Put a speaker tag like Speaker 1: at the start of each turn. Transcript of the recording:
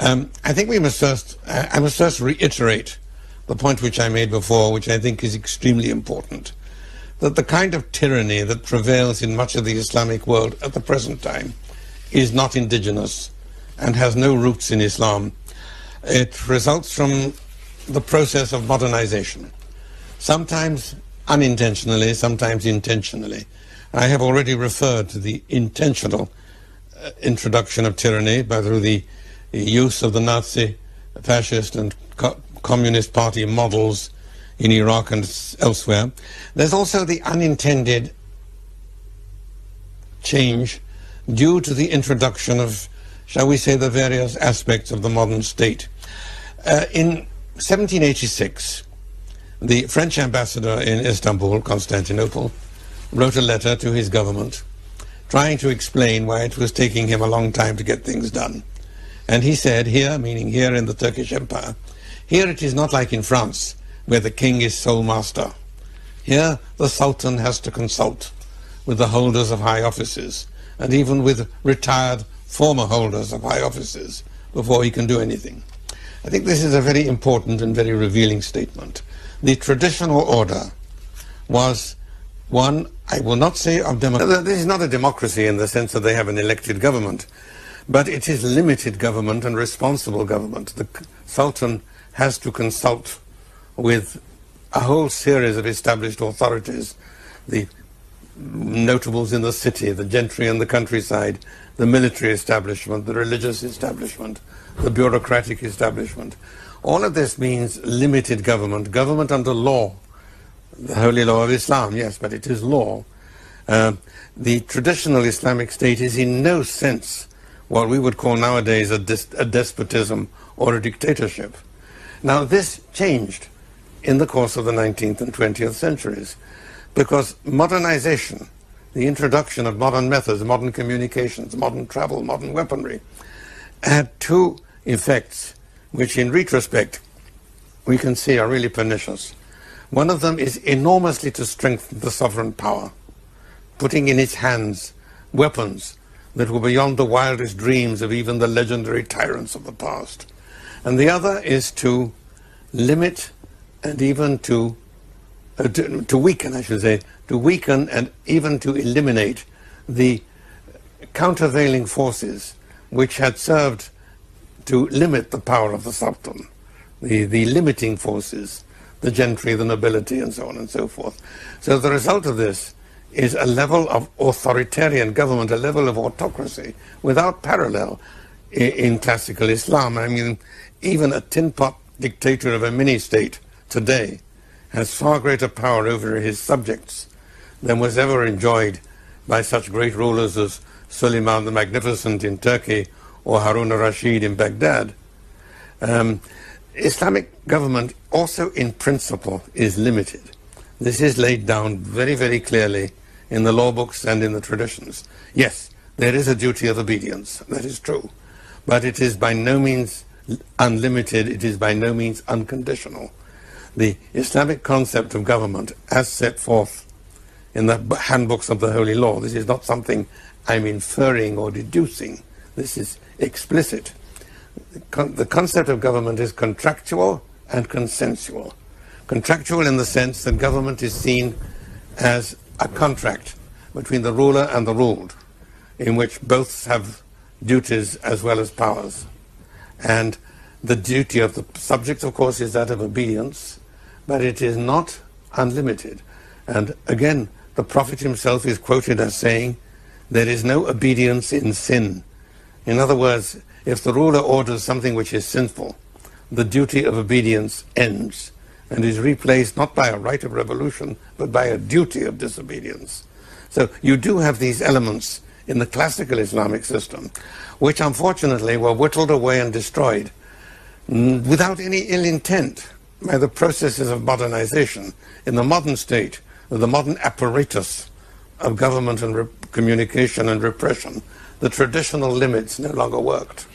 Speaker 1: I think we must first, I must first reiterate the point which I made before, which I think is extremely important, that the kind of tyranny that prevails in much of the Islamic world at the present time is not indigenous and has no roots in Islam. It results from the process of modernization, sometimes unintentionally, sometimes intentionally. I have already referred to the intentional introduction of tyranny through the use of the Nazi, fascist and communist party models in Iraq and elsewhere. There's also the unintended change due to the introduction of, shall we say, the various aspects of the modern state. In 1786, the French ambassador in Istanbul, Constantinople, wrote a letter to his government trying to explain why it was taking him a long time to get things done. And he said, here, meaning here in the Turkish Empire, here it is not like in France, where the king is sole master. Here the Sultan has to consult with the holders of high offices, and even with retired former holders of high offices, before he can do anything. I think this is a very important and very revealing statement. The traditional order was one, I will not say of democracy. This is not a democracy in the sense that they have an elected government, but it is limited government and responsible government. The Sultan has to consult with a whole series of established authorities, the notables in the city, the gentry in the countryside, the military establishment, the religious establishment, the bureaucratic establishment. All of this means limited government, government under law. The holy law of Islam, yes, but it is law. The traditional Islamic state is in no sense what we would call nowadays a despotism or a dictatorship. Now this changed in the course of the 19th and 20th centuries because modernization, the introduction of modern methods, modern communications, modern travel, modern weaponry, had two effects which in retrospect we can see are really pernicious. One of them is enormously to strengthen the sovereign power, putting in its hands weapons that were beyond the wildest dreams of even the legendary tyrants of the past. And the other is to limit and even to weaken, I should say, to weaken and even to eliminate the countervailing forces which had served to limit the power of the Sultan, the limiting forces, the gentry, the nobility, and so on and so forth. So the result of this is a level of authoritarian government, a level of autocracy without parallel in classical Islam. I mean, even a tin-pot dictator of a mini-state today has far greater power over his subjects than was ever enjoyed by such great rulers as Suleiman the Magnificent in Turkey or Harun al-Rashid in Baghdad. Islamic government also in principle is limited. This is laid down very, very clearly in the law books and in the traditions. Yes, there is a duty of obedience, that is true, but it is by no means unlimited, it is by no means unconditional. The Islamic concept of government as set forth in the handbooks of the Holy Law, this is not something I'm inferring or deducing, this is explicit. The concept of government is contractual and consensual. Contractual in the sense that government is seen as a contract between the ruler and the ruled, in which both have duties as well as powers. And the duty of the subject, of course, is that of obedience, but it is not unlimited. And again, the Prophet himself is quoted as saying, there is no obedience in sin. In other words, if the ruler orders something which is sinful, the duty of obedience ends and is replaced not by a right of revolution, but by a duty of disobedience. So you do have these elements in the classical Islamic system, which unfortunately were whittled away and destroyed without any ill intent by the processes of modernization. In the modern state, the modern apparatus of government and communication and repression, the traditional limits no longer worked.